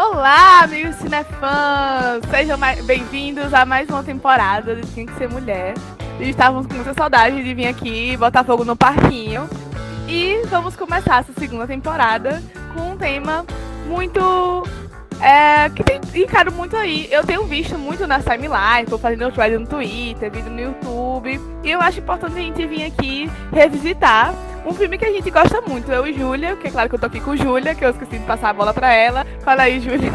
Olá, amigos cinefãs! Sejam bem-vindos a mais uma temporada de Tinha Que Ser Mulher. Estávamos com muita saudade de vir aqui botar fogo no parquinho. E vamos começar essa segunda temporada com um tema muito... que tem encaro muito aí. Eu tenho visto muito na timeline, estou fazendo thread no Twitter, vídeo no YouTube. E eu acho importante a gente vir aqui revisitar um filme que a gente gosta muito. Eu e Júlia, que é claro que eu tô aqui com Júlia, que eu esqueci de passar a bola pra ela. Fala aí, Júlia.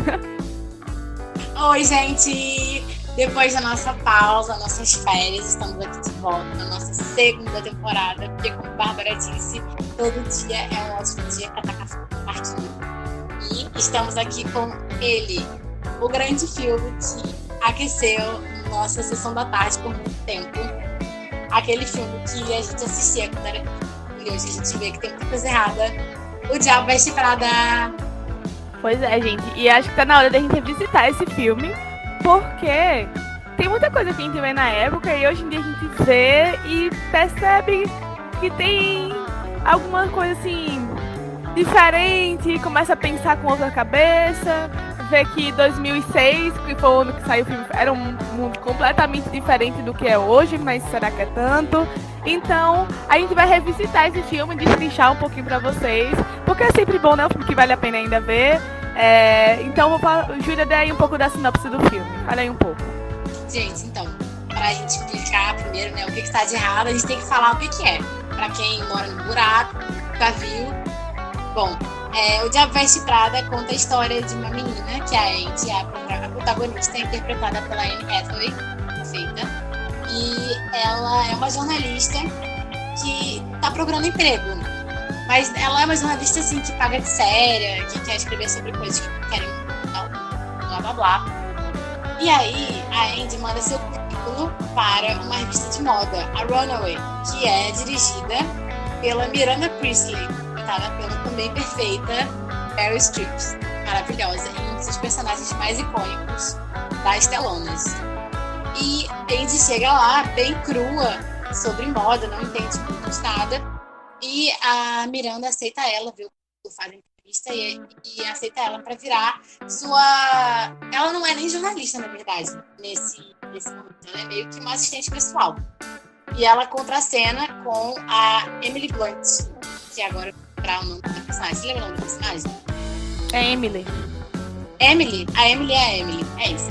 Oi, gente! Depois da nossa pausa, nossas férias, estamos aqui de volta na nossa segunda temporada, porque, como a Bárbara disse, todo dia é um ótimo dia para tacar fogo no parquinho. E estamos aqui com ele, o grande filme que aqueceu nossa sessão da tarde por muito tempo. Aquele filme que a gente assistia quando era e hoje a gente vê que tem muita coisa errada. O Diabo Veste Prada. Pois é, gente. E acho que tá na hora da gente revisitar esse filme, porque tem muita coisa que a gente vê na época e hoje em dia a gente vê e percebe que tem alguma coisa assim diferente, começa a pensar com outra cabeça, vê que 2006, que foi o ano que saiu o filme, era um mundo completamente diferente do que é hoje, mas será que é tanto? Então, a gente vai revisitar esse filme, destrinchar um pouquinho pra vocês, porque é sempre bom, né? Um filme que vale a pena ainda ver. Então, vou falar, Júlia, dê aí um pouco da sinopse do filme. Fala aí um pouco. Gente, então, pra gente explicar primeiro, né, o que está de errado, a gente tem que falar o que é. Pra quem mora no buraco, nunca viu. Bom, o Diabo Veste Prada conta a história de uma menina, que é a Andy, a protagonista, interpretada pela Anne Hathaway, perfeita. E ela é uma jornalista que tá procurando emprego. Mas ela é uma jornalista, assim, que paga de séria, que quer escrever sobre coisas que querem, blá, blá, blá. E aí, a Andy manda seu currículo para uma revista de moda, a Runaway, que é dirigida pela Miranda Priestly, pela também perfeita Meryl Streep, maravilhosa, e um dos personagens mais icônicos das telonas. E a Andy chega lá, bem crua, sobre moda, não entende muito nada, e a Miranda aceita ela, viu, faz a entrevista e aceita ela para virar sua... Ela não é nem jornalista, na verdade, nesse momento, ela é meio que uma assistente pessoal. E ela contracena com a Emily Blunt, que agora para o nome da personagem. Você lembra o nome da personagem? É Emily. Emily? A Emily é a Emily, é isso.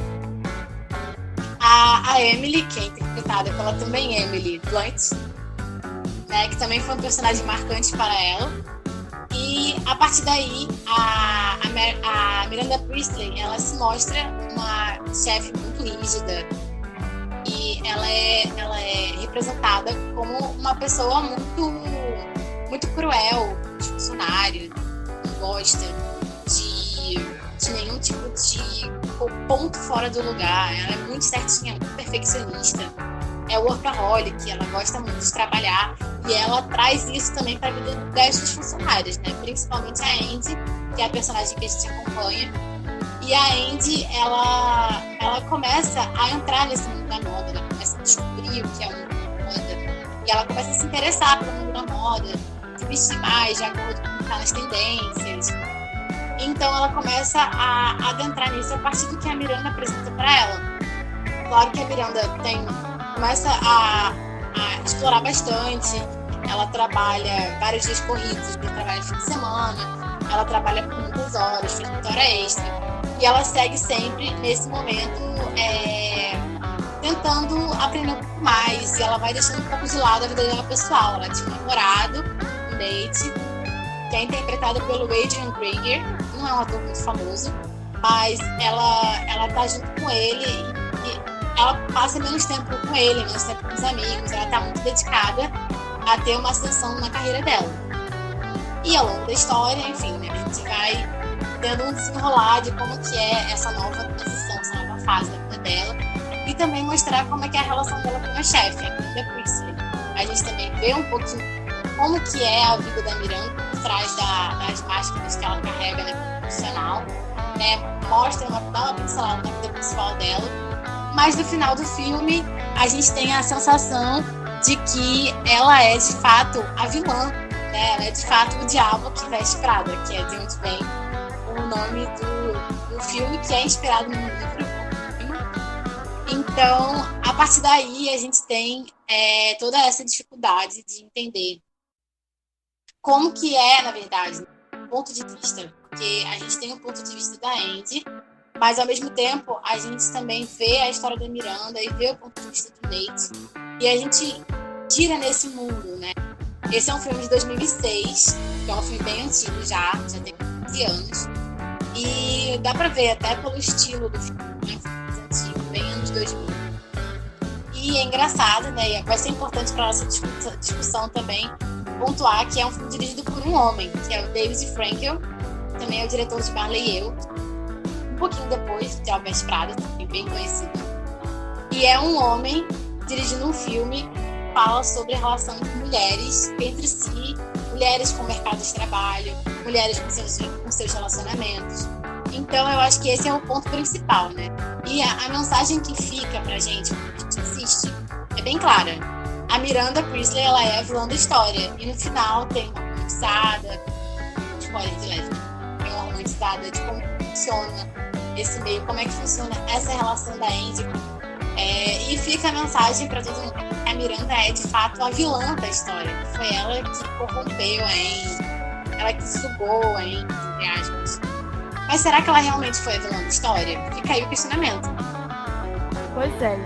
A Emily, que é interpretada pela também Emily Blunt, né, que também foi um personagem marcante para ela. E a partir daí, a Miranda Priestly, ela se mostra uma chefe muito rígida. E ela é representada como uma pessoa muito cruel, de funcionário, não gosta de nenhum tipo de ponto fora do lugar. Ela é muito certinha, muito perfeccionista. É workaholic, ela gosta muito de trabalhar e ela traz isso também para a vida das funcionárias, né? Principalmente a Andy, que é a personagem que a gente acompanha. E a Andy, ela começa a entrar nesse mundo da moda, ela começa a descobrir o que é o mundo da moda. E ela começa a se interessar pelo mundo da moda, se vestir mais de acordo com o que está nas tendências. Então ela começa a adentrar nisso a partir do que a Miranda apresenta para ela. Claro que a Miranda começa a explorar bastante. Ela trabalha vários dias corridos, ela trabalha fim de semana, ela trabalha por muitas horas, faz muita hora extra. E ela segue sempre nesse momento tentando aprender um pouco mais. E ela vai deixando um pouco de lado a vida dela pessoal. Ela tinha um namorado, um date, que é interpretado pelo Adrian Grenier. Não é um ator muito famoso, mas ela tá junto com ele e ela passa menos tempo com ele, menos tempo com os amigos. Ela tá muito dedicada a ter uma ascensão na carreira dela. E ao longo da história, enfim, né, a gente vai tendo um desenrolar de como que é essa nova transição, essa nova fase da vida dela, e também mostrar como é que é a relação dela com a chefe, a Miranda Priestly. A gente também vê um pouquinho como que é a vida da Miranda por trás das máscaras que ela carrega na vida profissional, né? Dá uma pincelada na vida pessoal dela, mas no final do filme a gente tem a sensação de que ela é de fato a vilã, né? Ela é de fato o diabo que veste Prada, que é de onde vem o nome do do filme, que é inspirado no livro. Então, a partir daí, a gente tem toda essa dificuldade de entender como que é, na verdade, o ponto de vista. Porque a gente tem o ponto de vista da Andy, mas, ao mesmo tempo, a gente também vê a história da Miranda e vê o ponto de vista do Nate. E a gente gira nesse mundo, né? Esse é um filme de 2006, que é um filme bem antigo já tem 15 anos. E dá pra ver até pelo estilo do filme, né? Filme antigo, bem anos 2000. E é engraçado, né? E vai ser importante para nossa discussão também pontuar que é um filme dirigido por um homem, que é o David Frankel, que também é o diretor de Marley e Eu, um pouquinho depois de Albert Prada, também bem conhecido. E é um homem dirigindo um filme que fala sobre a relação de mulheres entre si, mulheres com o mercado de trabalho, mulheres com seus relacionamentos. Então, eu acho que esse é o ponto principal, né? E a mensagem que fica pra gente, quando a gente assiste, é bem clara. A Miranda Priestly, ela é a vilã da história. E no final tem uma romantizada, spoiler de leve, tem uma romantizada de como funciona esse meio, como é que funciona essa relação da Andy. E fica a mensagem pra todo mundo que a Miranda é, de fato, a vilã da história. Foi ela que corrompeu a Andy, ela que sugou a Andy, entre aspas. Mas será que ela realmente foi a vilã da história? Fica aí o questionamento. Pois é.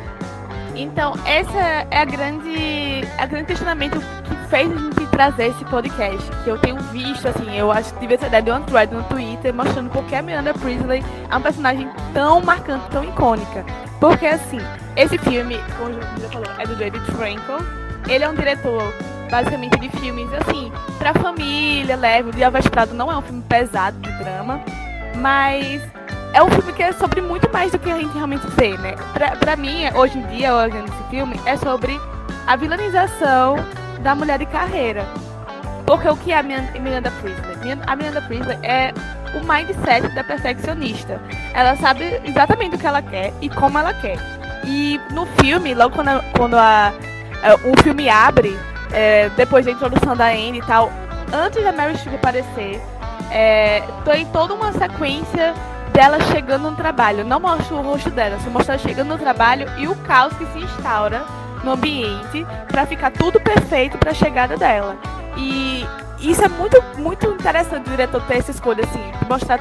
Então, esse é a grande questionamento que fez a gente trazer esse podcast. Que eu tenho visto, assim, eu acho que devia ter dado um thread no Twitter mostrando por que a Miranda Priestly é um personagem tão marcante, tão icônica. Porque, assim, esse filme, como o Júlio falou, é do David Frankel. Ele é um diretor, basicamente, de filmes, assim, pra família, leve. O Dia Prado não é um filme pesado de drama. Mas é um filme que é sobre muito mais do que a gente realmente vê, né? Pra mim, hoje em dia, olhando esse filme, é sobre a vilanização da mulher de carreira. Porque o que é a Miranda Priestly? A Miranda Priestly é o mindset da perfeccionista. Ela sabe exatamente o que ela quer e como ela quer. E no filme, logo quando o filme abre, depois da introdução da Anne e tal, antes da Meryl Streep aparecer, tem toda uma sequência dela chegando no trabalho. Não mostra o rosto dela, só mostra ela chegando no trabalho e o caos que se instaura no ambiente para ficar tudo perfeito para a chegada dela. E isso é muito, muito interessante o diretor ter essa escolha, assim, de mostrar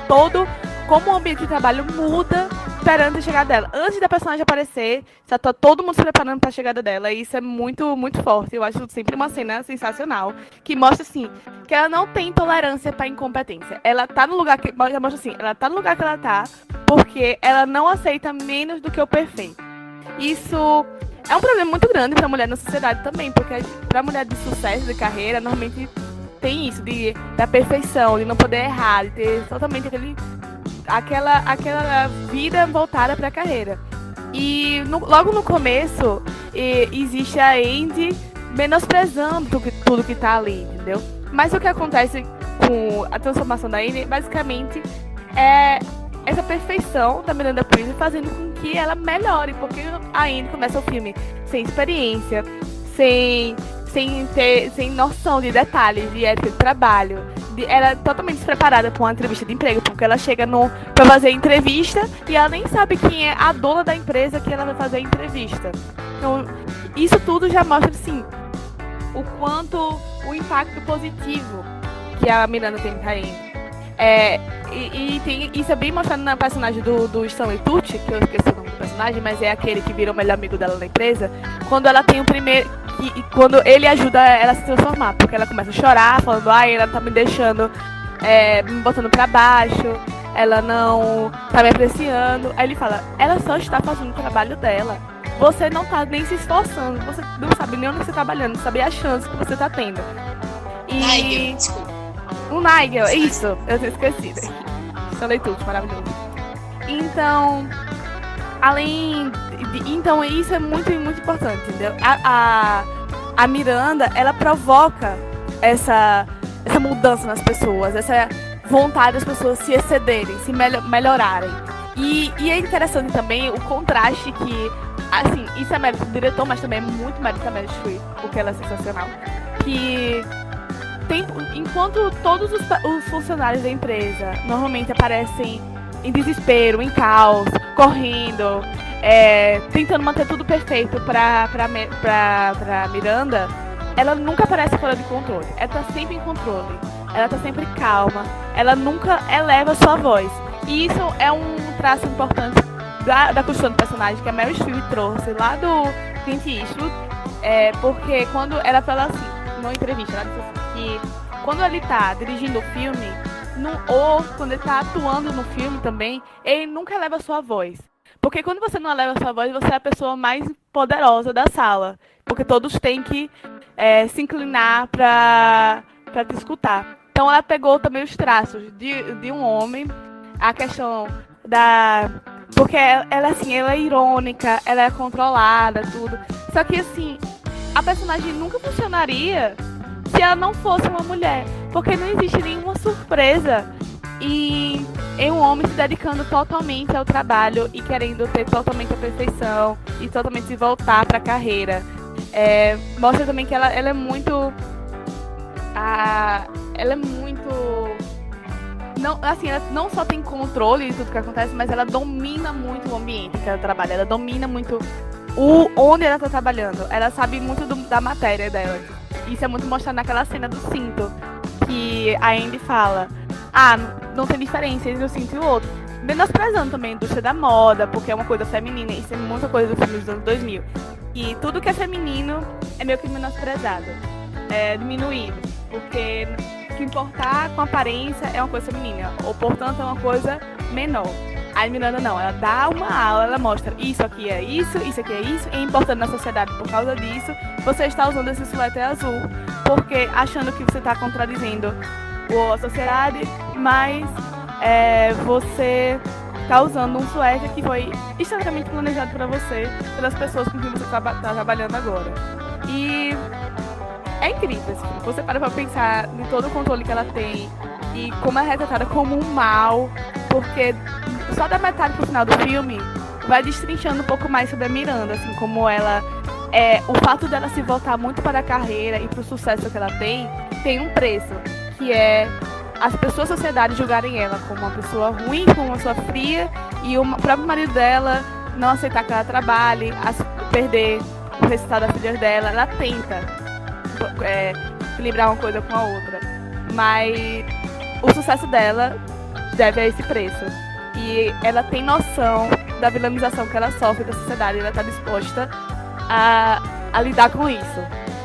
como o ambiente de trabalho muda esperando a chegada dela. Antes da personagem aparecer, já tá todo mundo se preparando para a chegada dela. E isso é muito, muito forte. Eu acho sempre uma cena sensacional, que mostra, assim, que ela não tem tolerância para incompetência. Ela tá no lugar que... Mostra assim, ela tá no lugar que ela tá porque ela não aceita menos do que o perfeito. Isso é um problema muito grande para a mulher na sociedade também, porque para a mulher de sucesso, de carreira, normalmente tem isso, da perfeição, de não poder errar, de ter totalmente aquela vida voltada para a carreira. E logo no começo existe a Andy menosprezando tudo que tá ali, entendeu? Mas o que acontece com a transformação da Andy, basicamente, é essa perfeição da Miranda Priestly fazendo com que ela melhore, porque a Andy começa o filme sem experiência, sem noção de detalhes, de ética de trabalho. Ela é totalmente despreparada para uma entrevista de emprego, porque ela chega para fazer a entrevista e ela nem sabe quem é a dona da empresa que ela vai fazer a entrevista. Então, isso tudo já mostra, assim, o impacto positivo que a Miranda tem pra Andy. Isso é bem mostrado na personagem do Stanley Tucci, que eu esqueci o nome do personagem, mas é aquele que vira o melhor amigo dela na empresa, quando ela tem o primeiro... quando ele ajuda ela a se transformar, porque ela começa a chorar, falando, ela tá me deixando, me botando pra baixo, ela não tá me apreciando. Aí ele fala, ela só está fazendo o trabalho dela, você não tá nem se esforçando, você não sabe nem onde você tá trabalhando, não sabe a chance que você tá tendo. Nigel, desculpa. O Nigel, isso, eu tinha esquecido. Falei tudo, maravilhoso. Então, então isso é muito, muito importante, entendeu? A Miranda, ela provoca essa mudança nas pessoas, essa vontade das pessoas se excederem, se melhorarem. E é interessante também o contraste que, assim, isso é mérito do diretor, mas também é muito mérito da Meryl Streep, porque ela é sensacional. Que enquanto todos os funcionários da empresa normalmente aparecem em desespero, em caos, correndo, tentando manter tudo perfeito pra Miranda, ela nunca parece fora de controle. Ela tá sempre em controle. Ela tá sempre calma. Ela nunca eleva sua voz. E isso é um traço importante da construção do personagem que a Meryl Streep trouxe lá do Clint Eastwood. Porque quando ela fala assim, numa entrevista, ela disse assim, que quando ele tá dirigindo o filme, ou quando ele tá atuando no filme também, ele nunca eleva sua voz. Porque quando você não eleva sua voz, você é a pessoa mais poderosa da sala. Porque todos têm que se inclinar pra te escutar. Então ela pegou também os traços de um homem, a questão da... Porque ela é irônica, ela é controlada, tudo. Só que, assim, a personagem nunca funcionaria se ela não fosse uma mulher. Porque não existe nenhuma surpresa em um homem se dedicando totalmente ao trabalho e querendo ter totalmente a perfeição e totalmente se voltar para a carreira. Mostra também que ela é muito... ela é muito... Não, assim, ela não só tem controle de tudo que acontece, mas ela domina muito o ambiente que ela trabalha. Ela domina muito onde ela está trabalhando. Ela sabe muito da matéria dela. Isso é muito mostrado naquela cena do cinto, que a Andy fala: não tem diferença entre um cinto e o outro. Menosprezando também a indústria da moda, porque é uma coisa feminina. Isso é muita coisa do filme dos anos 2000. E tudo que é feminino é meio que menosprezado. Diminuído. Porque se importar com a aparência é uma coisa feminina, ou portanto é uma coisa menor. A Miranda não, ela dá uma aula, ela mostra isso aqui é isso aqui é isso, é importante na sociedade por causa disso. Você está usando esse suéter azul, porque achando que você está contradizendo a sociedade, mas você está usando um suéter que foi extremamente planejado para você, pelas pessoas com quem você está trabalhando agora. E é incrível, assim. Você para pra pensar em todo o controle que ela tem e como é retratada como um mal, porque só da metade pro final do filme vai destrinchando um pouco mais sobre a Miranda, assim, como ela o fato dela se voltar muito para a carreira e pro sucesso que ela tem um preço, que é as pessoas da sociedade julgarem ela como uma pessoa ruim, como uma pessoa fria, e o próprio marido dela não aceitar que ela trabalhe, perder o resultado das filhas dela. Ela tenta equilibrar uma coisa com a outra, mas o sucesso dela deve a esse preço, e ela tem noção da vilanização que ela sofre da sociedade, e ela está disposta a lidar com isso,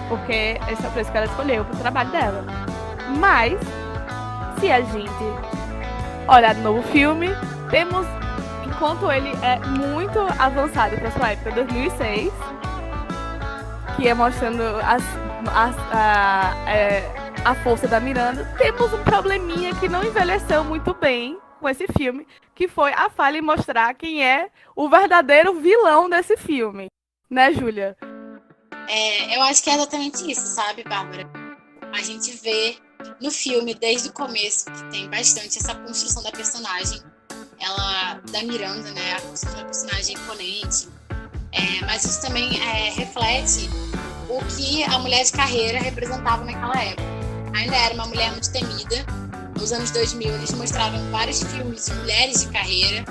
porque esse é o preço que ela escolheu para o trabalho dela. Mas se a gente olhar de novo o filme, temos, enquanto ele é muito avançado para sua época, 2006, que é mostrando a força da Miranda, temos um probleminha que não envelheceu muito bem com esse filme, que foi a falha em mostrar quem é o verdadeiro vilão desse filme. Né, Júlia? Eu acho que é exatamente isso, sabe, Bárbara? A gente vê no filme, desde o começo, que tem bastante essa construção da personagem, da Miranda, né? A construção da personagem imponente. Mas isso também reflete o que a mulher de carreira representava naquela época. Ainda era uma mulher muito temida. Nos anos 2000, eles mostraram vários filmes de mulheres de carreira,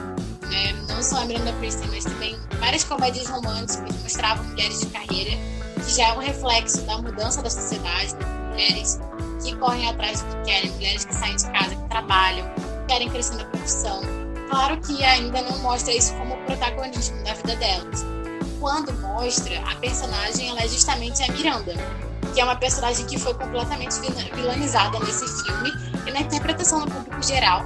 né? Não só a Miranda Priestly, mas também várias comédias românticas que mostravam mulheres de carreira, que já é um reflexo da mudança da sociedade, mulheres que correm atrás do que querem, mulheres que saem de casa, que trabalham, querem crescer na profissão. Claro que ainda não mostra isso como protagonismo da vida delas. Quando mostra, a personagem ela é justamente a Miranda, que é uma personagem que foi completamente vilanizada nesse filme e na interpretação do público geral,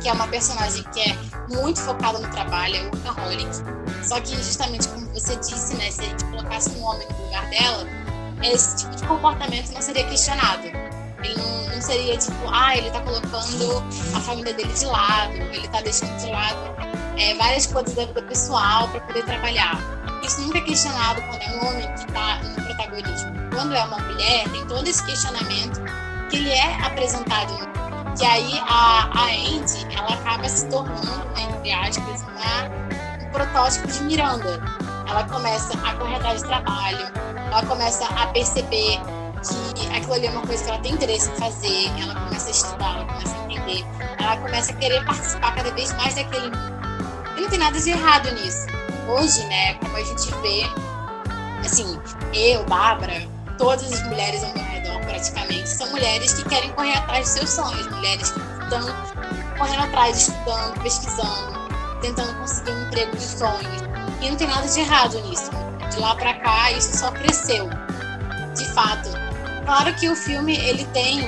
que é uma personagem que é muito focada no trabalho, é workaholic. Só que justamente como você disse, né, se a gente colocasse um homem no lugar dela, esse tipo de comportamento não seria questionado. Ele não seria tipo, ele tá colocando a família dele de lado, ele tá deixando de lado várias coisas da vida pessoal para poder trabalhar. Isso nunca é questionado quando é um homem que está no protagonismo. Quando é uma mulher, tem todo esse questionamento que ele é apresentado. Que aí a Andy, ela acaba se tornando, entre aspas, um protótipo de Miranda. Ela começa a correr atrás de trabalho, ela começa a perceber que aquilo ali é uma coisa que ela tem interesse em fazer, ela começa a estudar, ela começa a entender aprender, ela começa a querer participar cada vez mais daquele mundo. E não tem nada de errado nisso. Hoje, né, como a gente vê, assim, eu, Bárbara, todas as mulheres ao meu redor, praticamente, são mulheres que querem correr atrás dos seus sonhos, mulheres que estão correndo atrás, estudando, pesquisando, tentando conseguir um emprego de sonhos. E não tem nada de errado nisso. De lá pra cá, isso só cresceu, de fato. Claro que o filme, ele tem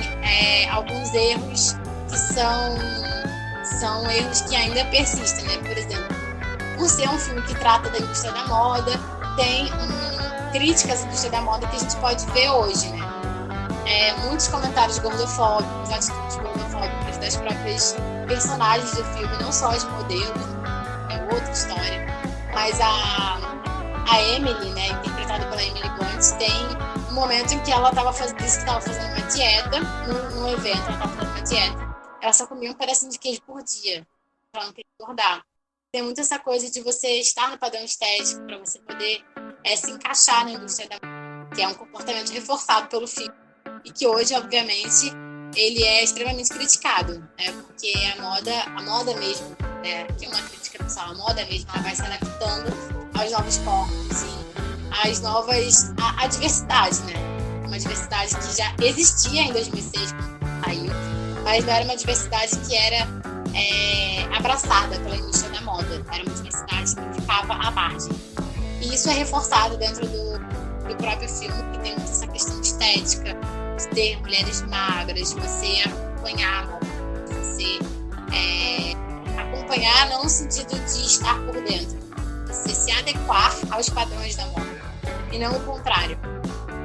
alguns erros que são erros que ainda persistem, né? Por exemplo, por ser um filme que trata da indústria da moda, tem críticas à indústria da moda que a gente pode ver hoje, né? Muitos comentários gordofóbicos, atitudes gordofóbicas das próprias personagens do filme, não só as modelos, é outra história, mas a Emily, né, interpretada pela Emily Blunt, tem um momento em que ela disse que estava fazendo uma dieta, num evento, ela estava fazendo uma dieta, ela só comia um pedacinho de queijo por dia, para não querer engordar. Tem muito essa coisa de você estar no padrão estético para você poder se encaixar na indústria da moda, que é um comportamento reforçado pelo filme e que hoje, obviamente, ele é extremamente criticado, né? Porque a moda mesmo, né? Que é uma crítica pessoal, a moda mesmo, ela vai se adaptando aos novos corpos e às novas, a diversidade, né? Uma diversidade que já existia em 2006 quando saiu, mas não era uma diversidade que era abraçada pela indústria da moda, era uma diversidade que ficava à margem. E isso é reforçado dentro do próprio filme, que tem muito essa questão estética, de ter mulheres magras, de você acompanhar a moda, de você acompanhar não no sentido de estar por dentro, você se adequar aos padrões da moda, e não o contrário.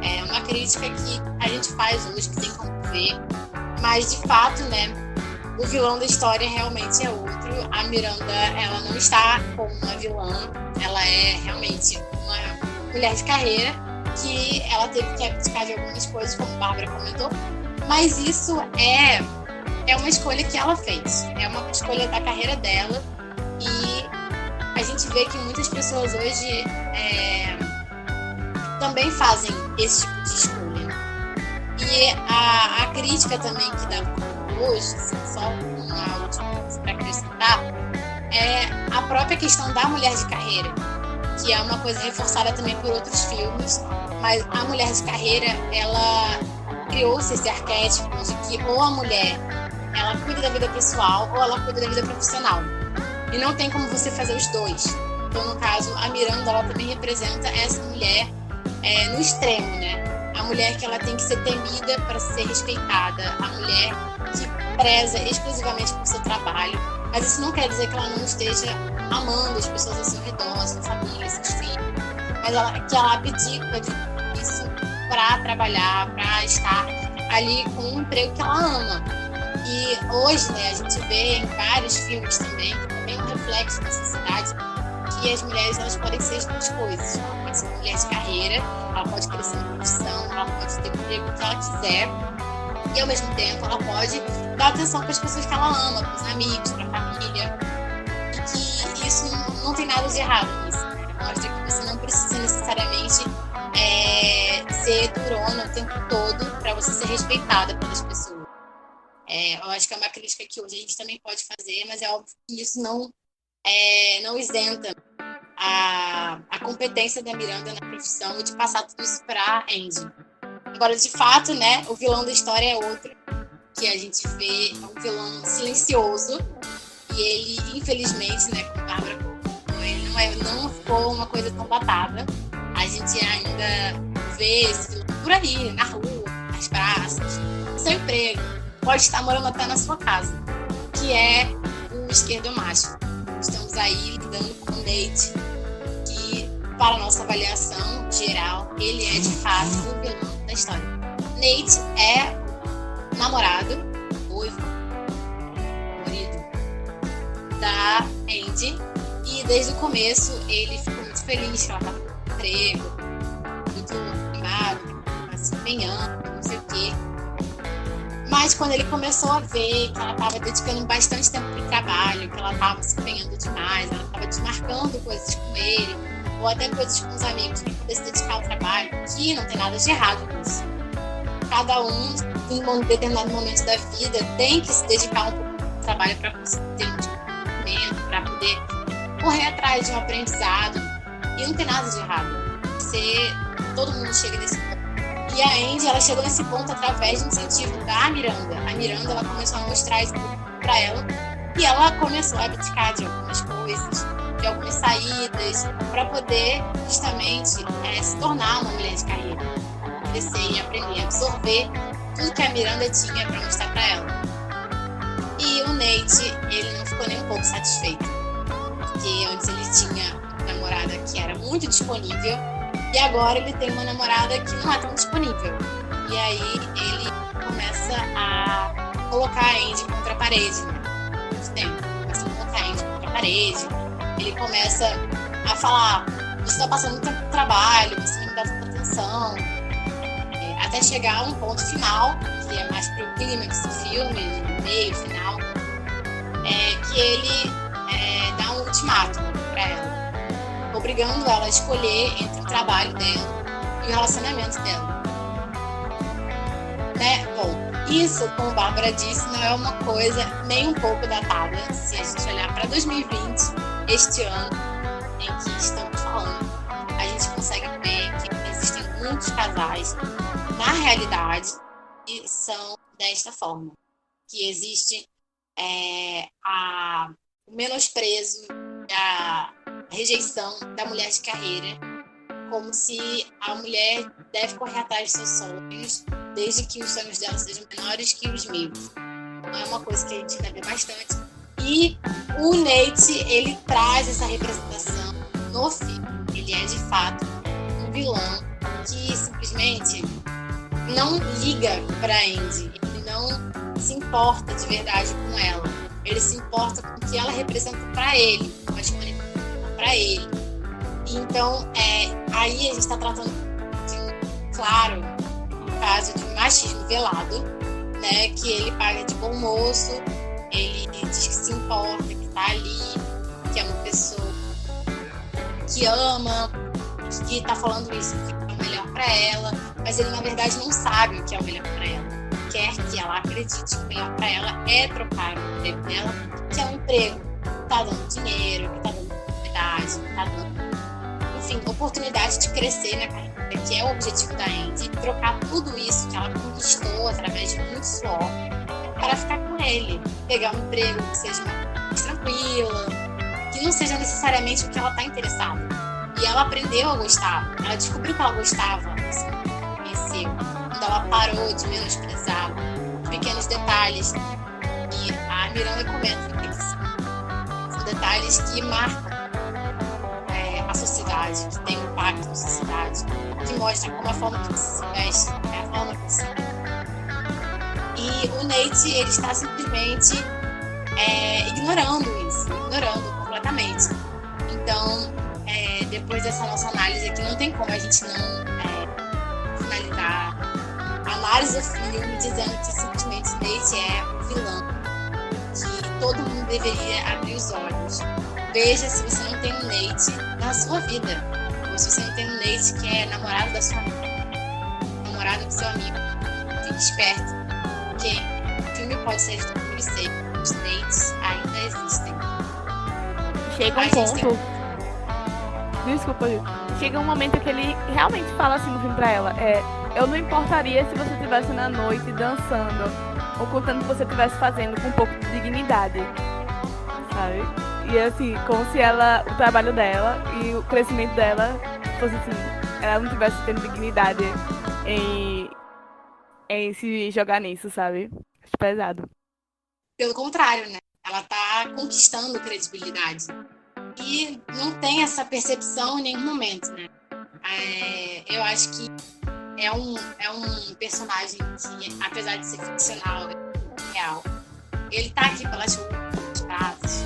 É uma crítica que a gente faz hoje, que tem como ver, mas de fato, né, o vilão da história realmente é outro. A Miranda, ela não está como uma vilã, ela é realmente uma mulher de carreira que ela teve que abdicar de algumas coisas, como a Bárbara comentou, mas isso é uma escolha que ela fez, é uma escolha da carreira dela, e a gente vê que muitas pessoas hoje também fazem esse tipo de escolha. E a crítica também que dá hoje, só uma última coisa para acrescentar, é a própria questão da mulher de carreira, que é uma coisa reforçada também por outros filmes, mas a mulher de carreira, ela criou-se esse arquétipo de que ou a mulher, ela cuida da vida pessoal ou ela cuida da vida profissional. E não tem como você fazer os dois. Então, no caso, a Miranda, ela também representa essa mulher no extremo, né? A mulher que ela tem que ser temida para ser respeitada, a mulher que preza exclusivamente por seu trabalho, mas isso não quer dizer que ela não esteja amando as pessoas ao seu redor, sua família, seus filhos, mas que ela abdica disso para trabalhar, para estar ali com um emprego que ela ama. E hoje, né, a gente vê em vários filmes também, que também é um reflexo da sociedade, que as mulheres, elas podem ser as duas coisas. Ela pode ser uma mulher de carreira, ela pode crescer na profissão, ela pode ter o emprego que ela quiser, e ao mesmo tempo ela pode dar atenção para as pessoas que ela ama, para os amigos, para a família, e que isso não tem nada de errado nisso, né? Mostra que você não precisa necessariamente ser durona o tempo todo para você ser respeitada pelas pessoas. Eu acho que é uma crítica que hoje a gente também pode fazer, mas é óbvio que isso não isenta a competência da Miranda na profissão e de passar tudo isso para Andy. Agora, de fato, né, o vilão da história é outro, que a gente vê um vilão silencioso, e ele, infelizmente, né, como a Bárbara colocou, ele não ficou uma coisa tão datada. A gente ainda vê esse vilão por aí, na rua, nas praças, no seu emprego, pode estar morando até na sua casa, que é o esquerdomacho. Estamos aí lidando com o Nate, que, para a nossa avaliação geral, ele é de fato o vilão da história. Nate é namorado, noivo, marido da Andy, e desde o começo ele ficou muito feliz que ela estava com emprego, muito animado, se empenhando, não sei o quê. Mas quando ele começou a ver que ela estava dedicando bastante tempo para o trabalho, que ela estava se empenhando demais, ela estava desmarcando coisas com ele, ou até coisas com os amigos para poder se dedicar ao trabalho, que não tem nada de errado nisso. Cada um, em um determinado momento da vida, tem que se dedicar um pouco trabalho para conseguir ter um desenvolvimento, para poder correr atrás de um aprendizado. E não tem nada de errado. Todo mundo chega nesse ponto. E a Andy, ela chegou nesse ponto através do incentivo da Miranda. A Miranda, ela começou a mostrar isso para ela. E ela começou a abdicar de algumas coisas, de algumas saídas, para poder justamente se tornar uma mulher de carreira. Crescer e aprender a absorver tudo que a Miranda tinha para mostrar para ela. E o Nate, ele não ficou nem um pouco satisfeito. Porque antes ele tinha uma namorada que era muito disponível. E agora ele tem uma namorada que não é tão disponível. E aí ele começa a colocar a Andy contra a parede. Começa a colocar a Andy contra a parede. Ele começa a falar: você está passando muito tempo no trabalho, você não me dá tanta atenção. Até chegar a um ponto final, que é mais pro clímax do filme, no meio, final, que ele dá um ultimato para ela, obrigando ela a escolher entre o trabalho dela e o relacionamento dela. Bom, isso, como a Bárbara disse, não é uma coisa nem um pouco datada. Se a gente olhar para 2020, este ano em que estamos falando, a gente consegue ver que existem muitos casais na realidade que são desta forma, que existe o menosprezo, a rejeição da mulher de carreira, como se a mulher deve correr atrás de seus sonhos, desde que os sonhos dela sejam menores que os meus. Não é uma coisa que a gente ainda vê bastante. E o Nate, ele traz essa representação no filme. Ele é, de fato, um vilão que simplesmente não liga pra Andy. Ele não se importa de verdade com ela. Ele se importa com o que ela representa pra ele, com a disponibilidade pra ele. E então, aí a gente está tratando de claro, um caso de machismo velado, né? Que ele paga de bom moço, ele diz que se importa, que tá ali, que é uma pessoa que ama, que tá falando isso, que é o melhor pra ela, mas ele na verdade não sabe o que é o melhor pra ela. Quer que ela acredite que o melhor pra ela é trocar o emprego dela, que é um emprego que tá dando dinheiro, que tá dando oportunidade, que tá dando, enfim, oportunidade de crescer na carreira, que é o objetivo da Andy, trocar tudo isso que ela conquistou através de muito suor para ficar com ele, pegar um emprego que seja mais tranquila, que não seja necessariamente o que ela está interessada. E ela aprendeu a gostar, ela descobriu que ela gostava, assim, conheceu, quando ela parou de menosprezar os pequenos detalhes. E a Miranda comenta que são detalhes que marcam a sociedade, que tem um impacto na sociedade, que mostra como a forma que você se veste é a forma que você. E o Nate, ele está simplesmente ignorando isso, ignorando completamente. Então, depois dessa nossa análise aqui, não tem como a gente não finalizar a análise do filme dizendo que simplesmente Nate é um vilão, que todo mundo deveria abrir os olhos. Veja se você não tem um Nate na sua vida, ou se você não tem um Nate que é namorado da sua amiga, namorado do seu amigo. Fique esperto, porque o filme pode ser de 2006, os Nates ainda existem. Chega um ponto. Desculpa, Ju. Chega um momento que ele realmente fala assim no filme pra ela: eu não importaria se você estivesse na noite dançando, ou contanto que você estivesse fazendo com um pouco de dignidade, sabe? E assim, como se o trabalho dela e o crescimento dela fosse assim, ela não tivesse tendo dignidade em se jogar nisso, sabe? Acho pesado. Pelo contrário, né? Ela tá conquistando credibilidade. E não tem essa percepção em nenhum momento, né? Eu acho que é um personagem que, apesar de ser ficcional, é real. Ele tá aqui pelas ruas, praças.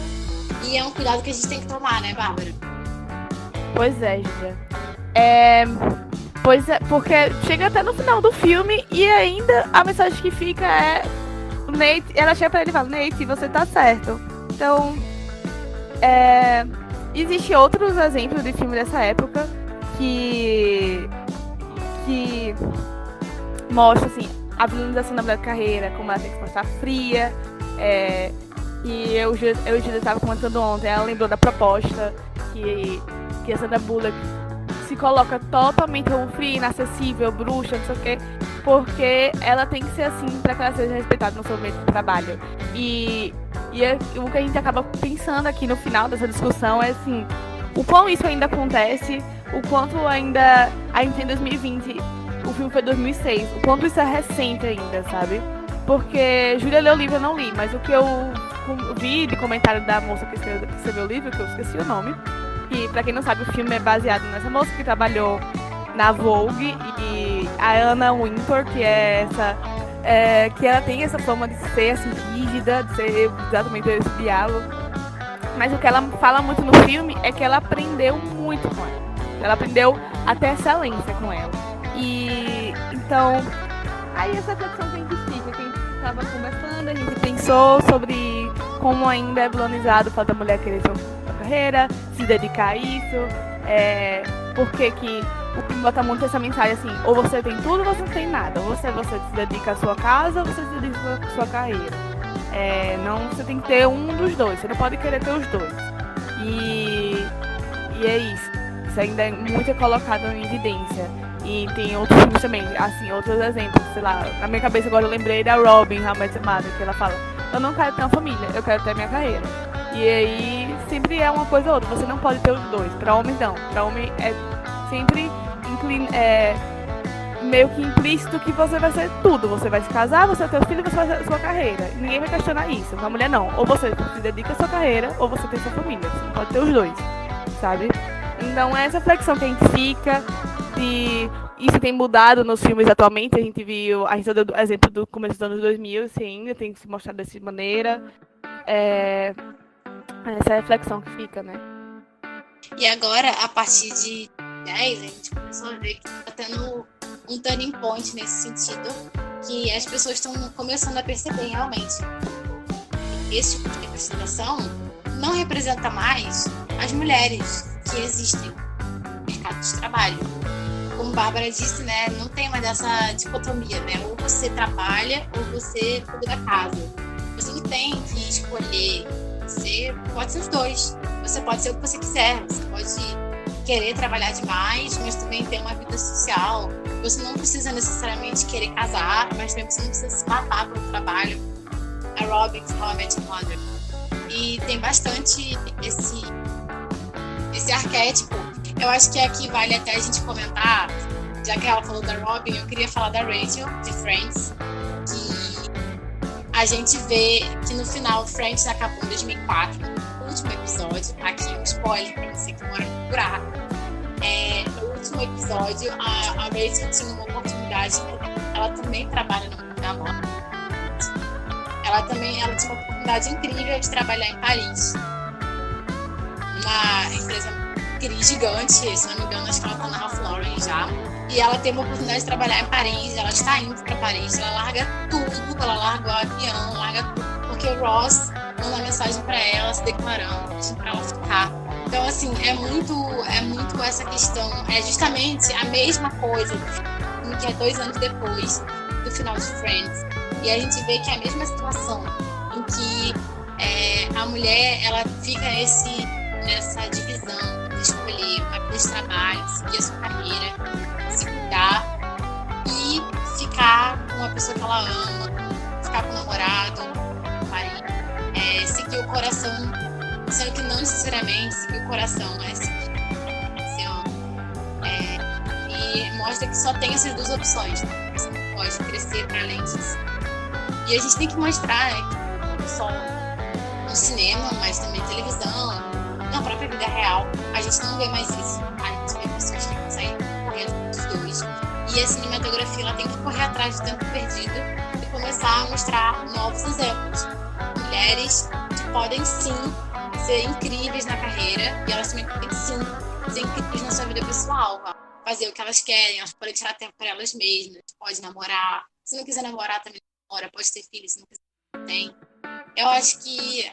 E é um cuidado que a gente tem que tomar, né, Bárbara? Pois é, Julia. Pois é, porque chega até no final do filme e ainda a mensagem que fica é o Nate, ela chega pra ele e fala: Nate, você tá certo. Então, existem outros exemplos de filme dessa época que mostra assim, a vilanização da mulher de carreira, como ela tem que passar fria, E eu e o Júlio estava comentando ontem, ela lembrou da proposta que a Sandra Bullock se coloca totalmente como fria, inacessível, bruxa, não sei o quê, porque ela tem que ser assim para que ela seja respeitada no seu ambiente de trabalho. E o que a gente acaba pensando aqui no final dessa discussão é assim, o quão isso ainda acontece, o quanto ainda, a gente tem 2020, o filme foi 2006, o quanto isso é recente ainda, sabe? Porque Júlia leu o livro, eu não li, mas o que eu vi de comentário da moça que escreveu o livro, que eu esqueci o nome, e pra quem não sabe, o filme é baseado nessa moça que trabalhou na Vogue, e a Anna Wintour, que é essa... que ela tem essa fama de ser assim, rígida, de ser exatamente esse diálogo. Mas o que ela fala muito no filme é que ela aprendeu muito com ela. Ela aprendeu até excelência com ela. E então, aí essa reflexão que a gente fica, que a gente estava conversando, a gente pensou sobre como ainda é vilanizado o fato da mulher querer sua carreira, se dedicar a isso, porque que o filme bota muito essa mensagem assim, ou você tem tudo ou você não tem nada, ou você se dedica à sua casa ou você se dedica à sua carreira. Não, você tem que ter um dos dois, você não pode querer ter os dois. E é isso. Isso ainda é muito colocado em evidência. E tem outros filmes também, assim, outros exemplos, sei lá, na minha cabeça agora eu lembrei da Robin, How I Met Your Mother, que ela fala, eu não quero ter uma família, eu quero ter minha carreira. E aí sempre é uma coisa ou outra, você não pode ter os dois. Pra homens não, pra homem é sempre meio que implícito que você vai ser tudo. Você vai se casar, você vai ter os filhos, você vai ter a sua carreira. Ninguém vai questionar isso. Pra mulher não. Ou você se dedica à sua carreira, ou você tem sua família. Você não pode ter os dois, sabe? Então é essa flexão que a gente fica. E isso tem mudado nos filmes atualmente. A gente deu exemplo do começo dos anos 2000, assim, ainda tem que se mostrar dessa maneira. Essa reflexão que fica, né? E agora, a partir de 10, a gente começou a ver que tá tendo um turning point nesse sentido, que as pessoas estão começando a perceber realmente esse tipo de representação não representa mais as mulheres que existem no mercado de trabalho. Como Bárbara disse, né, não tem mais essa dicotomia, né? Ou você trabalha ou você cuida da casa. Você não tem que escolher. Você pode ser os dois. Você pode ser o que você quiser. Você pode querer trabalhar demais, mas também ter uma vida social. Você não precisa necessariamente querer casar, mas também você não precisa se matar pelo trabalho. A Robin, How I Met Your Mother. E tem bastante esse arquétipo. Eu acho que aqui vale até a gente comentar, já que ela falou da Robin, eu queria falar da Rachel, de Friends, que a gente vê que no final Friends acabou em 2004, no último episódio. Aqui um spoiler pra você que mora no buraco. No último episódio, a Rachel tinha uma oportunidade, ela também trabalha no mundo da moda. Ela tinha uma oportunidade incrível de trabalhar em Paris, uma empresa gigante, se não me engano, acho que ela tá na Ralph Lauren já. E ela tem uma oportunidade de trabalhar em Paris, ela está indo para Paris, ela larga tudo, ela larga o avião, larga tudo, porque o Ross manda mensagem para ela, se declarando, pedindo para ela ficar. Então, assim, é muito essa questão, é justamente a mesma coisa que é 2 anos depois do final de Friends. E a gente vê que é a mesma situação, em que a mulher, ela fica nessa divisão de escolher uma vida de trabalho, seguir a sua carreira, se cuidar e ficar com uma pessoa que ela ama, ficar com o namorado, com o marido, seguir o coração, sendo que não necessariamente seguir o coração é seguir o você ama. E mostra que só tem essas 2 opções, né? Você não pode crescer para além disso. E a gente tem que mostrar, né, que não só no cinema, mas também televisão, na própria vida real, a gente não vê mais isso. A gente vê pessoas que conseguem correr atrás dos dois. E a cinematografia, ela tem que correr atrás do tempo perdido e começar a mostrar novos exemplos. Mulheres que podem sim ser incríveis na carreira e elas também podem sim ser incríveis na sua vida pessoal. Fazer o que elas querem, elas podem tirar tempo para elas mesmas, pode namorar. Se não quiser namorar, também namora, pode ter filhos, se não quiser, não tem. Eu acho que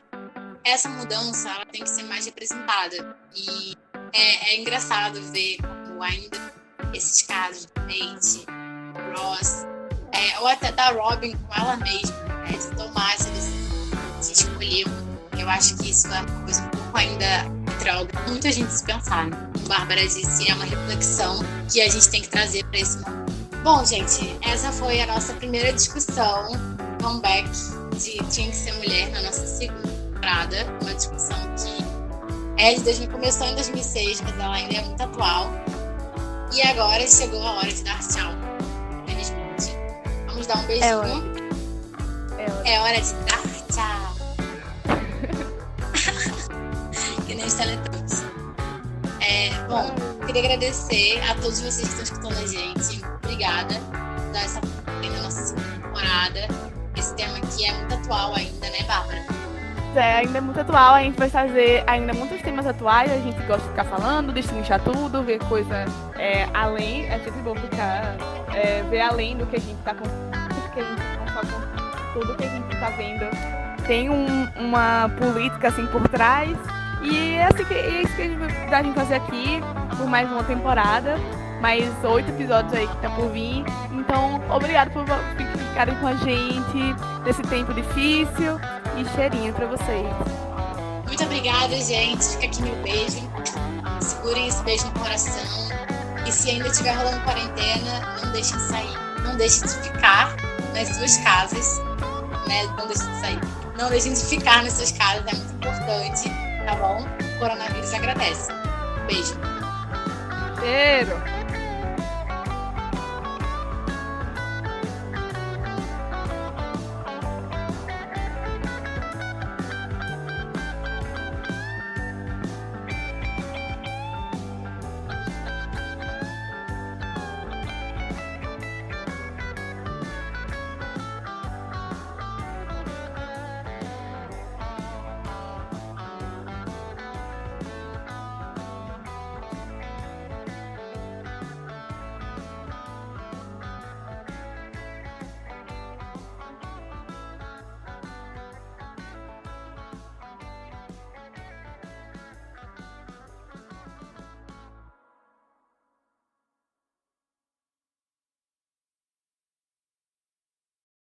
essa mudança, ela tem que ser mais representada. E é engraçado ver como ainda esses casos de Nate, Ross, ou até da Robin com ela mesma, de tomar essa decisão, de escolheu. Eu acho que isso é uma coisa um pouco ainda droga. Muita gente se pensar, né? Como a Bárbara disse, é uma reflexão que a gente tem que trazer para esse momento. Bom, gente, essa foi a nossa primeira discussão, comeback de Tinha que Ser Mulher na nossa segunda temporada. Uma discussão que começou em 2006, mas ela ainda é muito atual. E agora chegou a hora de dar tchau, infelizmente. Vamos dar um beijinho. É hora de dar tchau. Que nem os Teletubbies. Bom, queria agradecer a todos vocês que estão escutando a gente. Obrigada por dar essa oportunidade na nossa segunda temporada. Esse tema aqui é muito atual ainda, né, Bárbara? Ainda é muito atual, a gente vai fazer ainda muitos temas atuais, a gente gosta de ficar falando, destrinchar tudo, ver coisa além, é sempre bom ficar, ver além do que a gente tá com, porque a gente não só com tudo que a gente tá vendo. Tem uma política assim por trás, e é isso que a gente vai fazer aqui por mais uma temporada, mais 8 episódios aí que tá por vir. Então, obrigado por ficarem com a gente nesse tempo difícil. E cheirinho pra vocês. Muito obrigada, gente. Fica aqui meu beijo. Segurem esse beijo no coração. E se ainda estiver rolando quarentena, não deixem de sair. Não deixem de ficar nas suas casas. Né? Não deixem de sair. Não deixem de ficar nas suas casas. É muito importante, tá bom? O coronavírus agradece. Beijo. Cheiro.